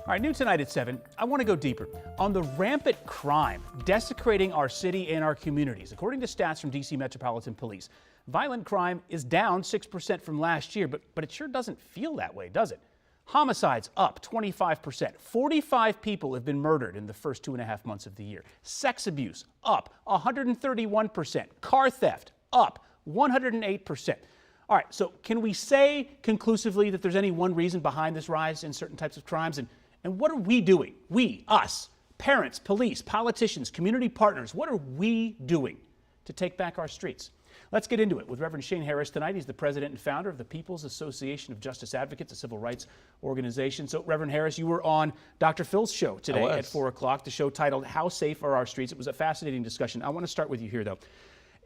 All right, new tonight at 7, I want to go deeper on the rampant crime desecrating our city and our communities. According to stats from D.C. Metropolitan Police, violent crime is down 6% from last year, but it sure doesn't feel that way, does it? Homicides up 25%. 45 people have been murdered in the first 2.5 months of the year. Sex abuse up 131%. Car theft up 108%. All right, so can we say conclusively that there's any one reason behind this rise in certain types of crimes? And what are we doing? We, us, parents, police, politicians, community partners, what are we doing to take back our streets? Let's get into it with Reverend Shane Harris tonight. He's the president and founder of the People's Association of Justice Advocates, a civil rights organization. So, Reverend Harris, you were on Dr. Phil's show today at 4 o'clock, the show titled How Safe Are Our Streets? It was a fascinating discussion. I want to start with you here, though.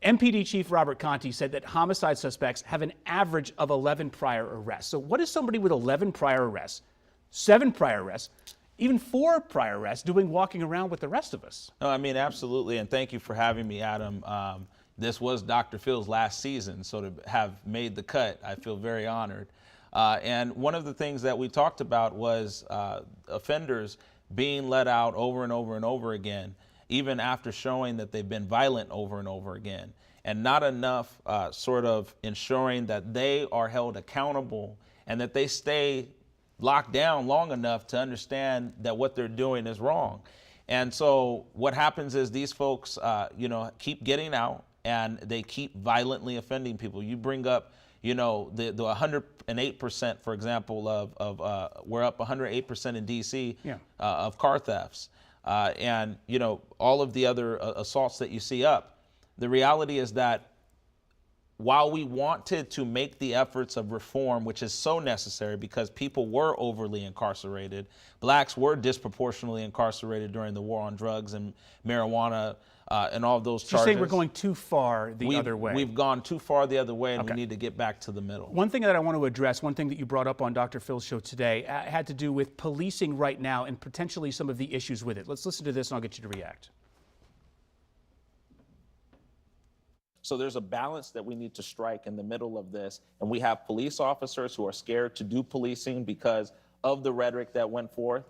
MPD Chief Robert Conti said that homicide suspects have an average of 11 prior arrests. So what is somebody with 11 prior arrests, 7 prior arrests, even 4 prior arrests doing walking around with the rest of us? No, I mean, absolutely. And thank you for having me, Adam. This was Dr. Phil's last season, so to have made the cut, I feel very honored. And one of the things that we talked about was offenders being let out over and over and over again, even after showing that they've been violent over and over again, and not enough sort of ensuring that they are held accountable and that they stay locked down long enough to understand that what they're doing is wrong. And so what happens is these folks, keep getting out and they keep violently offending people. You bring up, the 108%, for example, of we're up 108% in DC of car thefts. And all of the other assaults that you see up. The reality is that while we wanted to make the efforts of reform, which is so necessary because people were overly incarcerated, blacks were disproportionately incarcerated during the war on drugs and marijuana and all of those charges. You're saying we're going too far the other way. We've gone too far the other way, and we need to get back to the middle. One thing that I want to address, one thing that you brought up on Dr. Phil's show today, had to do with policing right now and potentially some of the issues with it. Let's listen to this and I'll get you to react. So there's a balance that we need to strike in the middle of this. And we have police officers who are scared to do policing because of the rhetoric that went forth,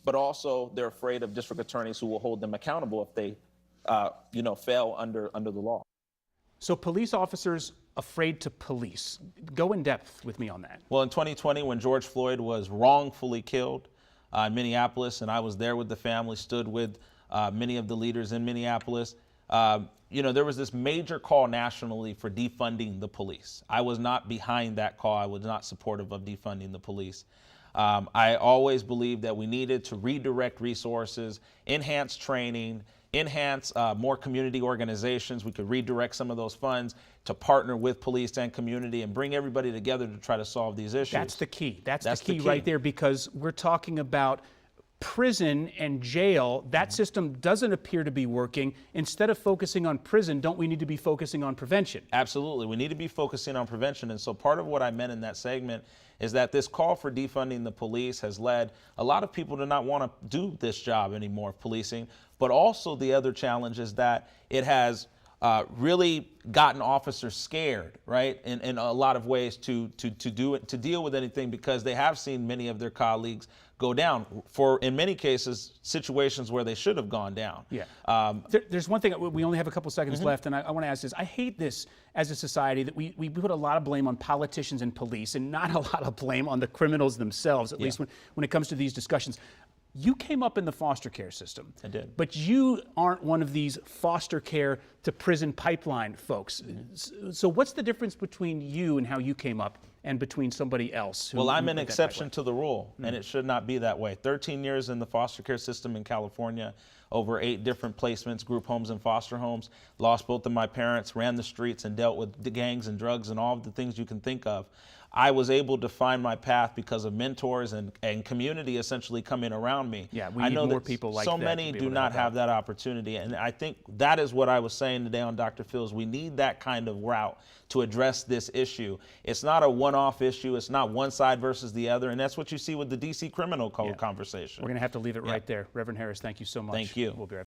but also they're afraid of district attorneys who will hold them accountable if they fail under the law. So police officers afraid to police. Go in depth with me on that. Well, in 2020, when George Floyd was wrongfully killed in Minneapolis, and I was there with the family, stood with many of the leaders in Minneapolis, there was this major call nationally for defunding the police. I was not behind that call. I was not supportive of defunding the police. I always believed that we needed to redirect resources, enhance training, enhance more community organizations. We could redirect some of those funds to partner with police and community and bring everybody together to try to solve these issues. That's the key. That's the key right there, because we're talking about prison and jail. That system doesn't appear to be working. Instead of focusing on prison, don't we need to be focusing on prevention? Absolutely. We need to be focusing on prevention. And so part of what I meant in that segment is that this call for defunding the police has led a lot of people to not want to do this job anymore of policing. But also the other challenge is that it has really gotten officers scared, right, in a lot of ways to deal with anything, because they have seen many of their colleagues go down for, in many cases, situations where they should have gone down. Yeah. There's one thing, we only have a couple seconds left, and I want to ask this. I hate this as a society that we put a lot of blame on politicians and police and not a lot of blame on the criminals themselves, at least when it comes to these discussions. You came up in the foster care system. I did. But you aren't one of these foster care to prison pipeline folks. So what's the difference between you and how you came up and between somebody else? Well, I'm an exception to the rule, and it should not be that way. 13 years in the foster care system in California, over 8 different placements, group homes and foster homes, lost both of my parents, ran the streets and dealt with the gangs and drugs and all of the things you can think of. I was able to find my path because of mentors and community essentially coming around me. Yeah, we need more people like that. So many do not have that opportunity. And I think that is what I was saying today on Dr. Phil's. We need that kind of route to address this issue. It's not a one-off issue. It's not one side versus the other. And that's what you see with the DC criminal code conversation. We're going to have to leave it right there. Reverend Harris, thank you so much. Thank you. We'll be right back.